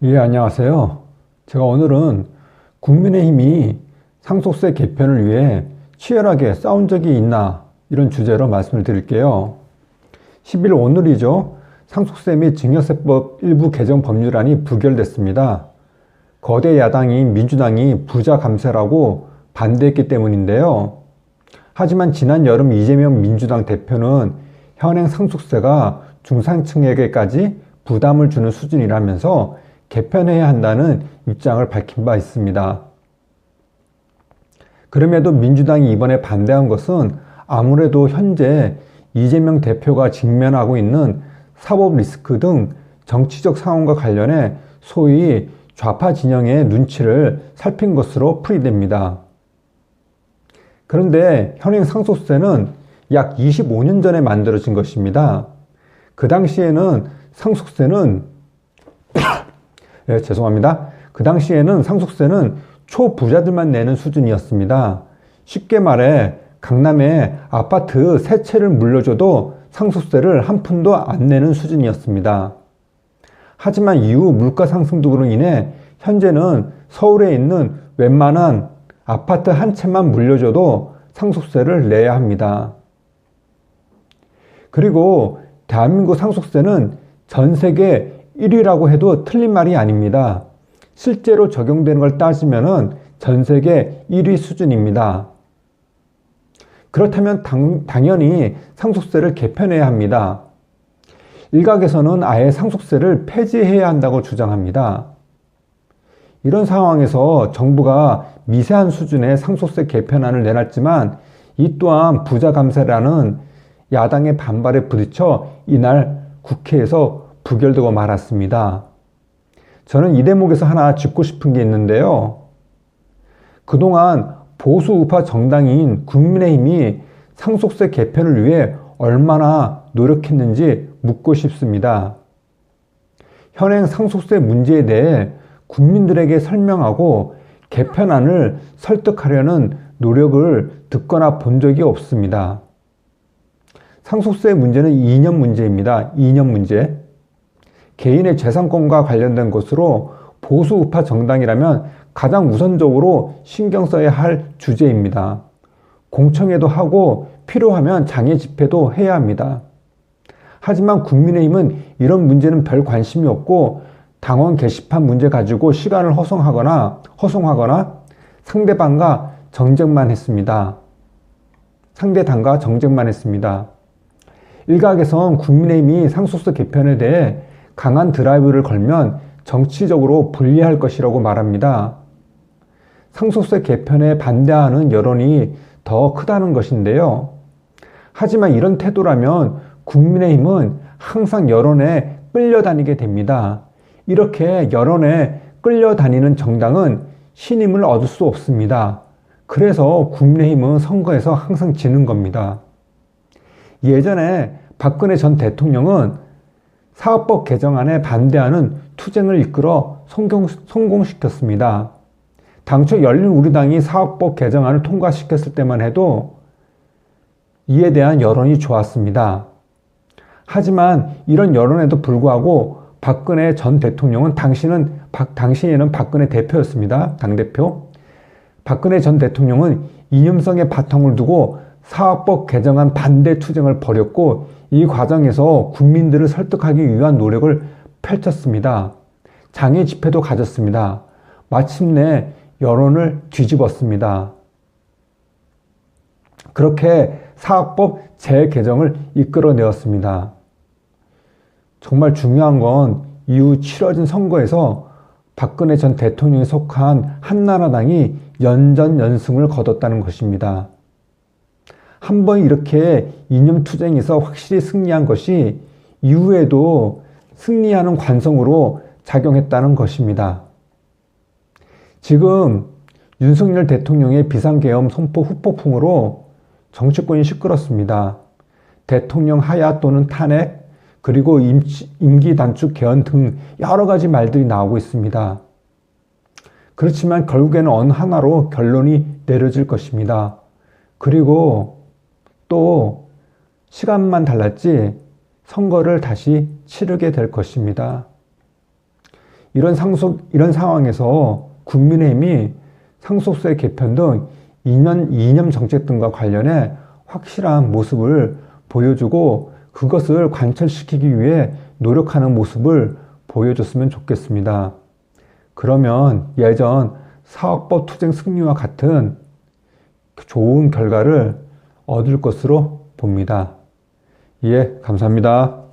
예, 안녕하세요. 제가 오늘은 국민의힘이 상속세 개편을 위해 치열하게 싸운 적이 있나 이런 주제로 말씀을 드릴게요. 10일 오늘이죠. 상속세 및 증여세법 일부 개정 법률안이 부결됐습니다. 거대 야당인 민주당이 부자 감세라고 반대했기 때문인데요. 하지만 지난 여름 이재명 민주당 대표는 현행 상속세가 중산층에게까지 부담을 주는 수준이라면서 개편해야 한다는 입장을 밝힌 바 있습니다. 그럼에도 민주당이 이번에 반대한 것은 아무래도 현재 이재명 대표가 직면하고 있는 사법 리스크 등 정치적 상황과 관련해 소위 좌파 진영의 눈치를 살핀 것으로 풀이됩니다. 그런데 현행 상속세는 약 25년 전에 만들어진 것입니다. 그 당시에는 그 당시에는 상속세는 초부자들만 내는 수준이었습니다. 쉽게 말해 강남에 아파트 세 채를 물려줘도 상속세를 한 푼도 안 내는 수준이었습니다. 하지만 이후 물가 상승 등으로 인해 현재는 서울에 있는 웬만한 아파트 한 채만 물려줘도 상속세를 내야 합니다. 그리고 대한민국 상속세는 전 세계 1위라고 해도 틀린 말이 아닙니다. 실제로 적용되는 걸 따지면 전 세계 1위 수준입니다. 그렇다면 당연히 상속세를 개편해야 합니다. 일각에서는 아예 상속세를 폐지해야 한다고 주장합니다. 이런 상황에서 정부가 미세한 수준의 상속세 개편안을 내놨지만 이 또한 부자 감세라는 야당의 반발에 부딪혀 이날 국회에서 부결되고 말았습니다. 저는 이 대목에서 하나 짚고 싶은 게 있는데요. 그동안 보수 우파 정당인 국민의힘이 상속세 개편을 위해 얼마나 노력했는지 묻고 싶습니다. 현행 상속세 문제에 대해 국민들에게 설명하고 개편안을 설득하려는 노력을 듣거나 본 적이 없습니다. 상속세 문제는 이념 문제입니다. 이념 문제. 개인의 재산권과 관련된 것으로 보수 우파 정당이라면 가장 우선적으로 신경 써야 할 주제입니다. 공청회도 하고 필요하면 장애 집회도 해야 합니다. 하지만 국민의힘은 이런 문제는 별 관심이 없고 당원 게시판 문제 가지고 시간을 허송하거나 상대당과 정쟁만 했습니다. 일각에선 국민의힘이 상속세 개편에 대해 강한 드라이브를 걸면 정치적으로 불리할 것이라고 말합니다. 상속세 개편에 반대하는 여론이 더 크다는 것인데요. 하지만 이런 태도라면 국민의힘은 항상 여론에 끌려다니게 됩니다. 이렇게 여론에 끌려다니는 정당은 신임을 얻을 수 없습니다. 그래서 국민의힘은 선거에서 항상 지는 겁니다. 예전에 박근혜 전 대통령은 사업법 개정안에 반대하는 투쟁을 이끌어 성공시켰습니다. 당초 열린우리당이 사업법 개정안을 통과시켰을 때만 해도 이에 대한 여론이 좋았습니다. 하지만 이런 여론에도 불구하고 박근혜 전 대통령은 당시에는 박근혜 대표였습니다. 당대표. 박근혜 전 대통령은 이념성의 바탕을 두고 사업법 개정안 반대 투쟁을 벌였고 이 과정에서 국민들을 설득하기 위한 노력을 펼쳤습니다. 장애 집회도 가졌습니다. 마침내 여론을 뒤집었습니다. 그렇게 사업법 재개정을 이끌어내었습니다. 정말 중요한 건 이후 치러진 선거에서 박근혜 전 대통령이 속한 한나라당이 연전연승을 거뒀다는 것입니다. 한번 이렇게 이념투쟁에서 확실히 승리한 것이 이후에도 승리하는 관성으로 작용했다는 것입니다. 지금 윤석열 대통령의 비상계엄 선포 후폭풍으로 정치권이 시끄럽습니다. 대통령 하야 또는 탄핵, 그리고 임기 단축 개헌 등 여러 가지 말들이 나오고 있습니다. 그렇지만 결국에는 어느 하나로 결론이 내려질 것입니다. 그리고 또 시간만 달랐지 선거를 다시 치르게 될 것입니다. 이런 상황에서 국민의힘이 상속세 개편 등 이념 정책 등과 관련해 확실한 모습을 보여주고 그것을 관철시키기 위해 노력하는 모습을 보여줬으면 좋겠습니다. 그러면 예전 사학법 투쟁 승리와 같은 좋은 결과를 얻을 것으로 봅니다. 예, 감사합니다.